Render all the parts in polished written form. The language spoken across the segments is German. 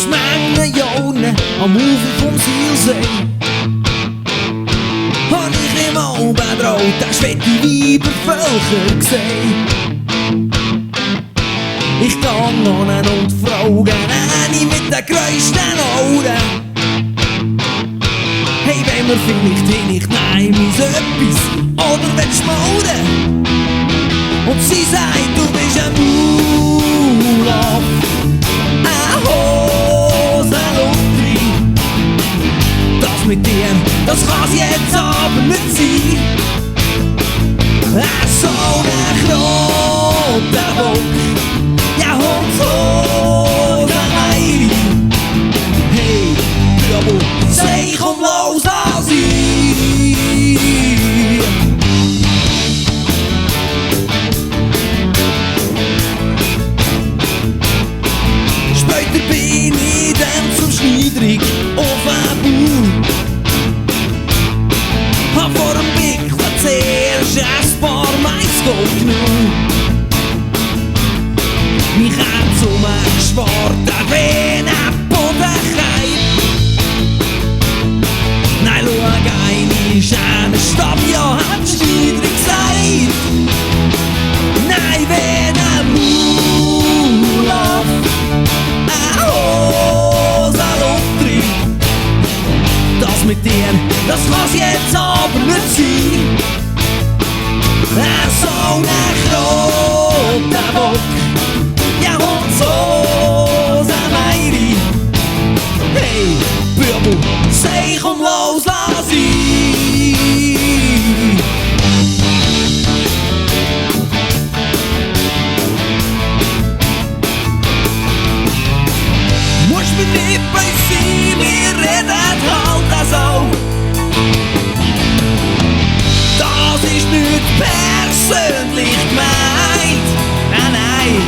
Mengen Jahren am Ufer vom Silsee hab ich im Abendrot das fette Weibervölker gesehen. Ich geh an und frage eine mit den grössten Ohren: hey, wenn wir vielleicht wenig nehmen etwas oder willst du mauern? Und sie sagt, du bist ein Mulaff, ein Hosenlutri. Das mit dir, das kann sie jetzt aber nicht sein. So ein roter Bock, ja, Hundshosen-Meiri. Hey, Bravo, sei komm los an sie. Später bin ich dann zum Schneidrig auf den Bauer. Hab vor dem Wickeln zuerst ein paar Maiskolben genommen. Mich hat zum Geschwarten wie ein Bodenkeim. Nein, schau, eine ist ein Stab, ja, hat Schneidrig gesagt. Nein, wenn ein Mulaff, ein Hosenlutri. Das mit dir, das kann's jetzt aber nicht sein. So ein roter Bock, ja, Hundshosen-Meiri. Hey, Bürbel, sei komm los, lass ihn. Musst mich nicht beißen, wir reden halt so. Das ist nicht persönlich gemeint, nein, nein.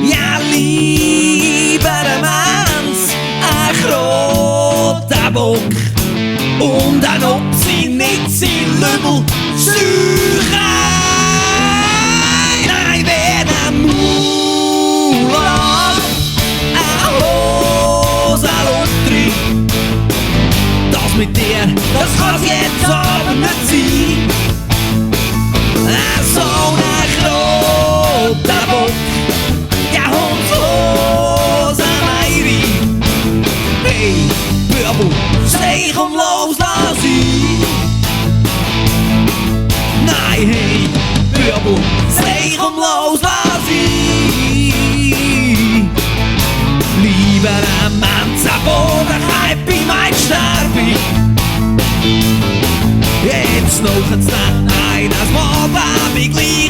Ja, lieber Manns, ein roter Bock und ein Opsi nicht sein Lümmel suchen. Nein, wenn ein Mulaff, ein Hosenlutri. Das mit dir, das kann's jetzt aber nicht sein. So ein roter Bock, ja, Hundshosen-Meiri. Hey, Bürbel, sei komm los, lass ihn. Nein, hey, Bürbel, sei komm los, lass ihn. Lieber ein Mann, ein Bodenkeim bei mein Sterbe. Jetzt noch ein Snack, ein, das war bei mir gleich.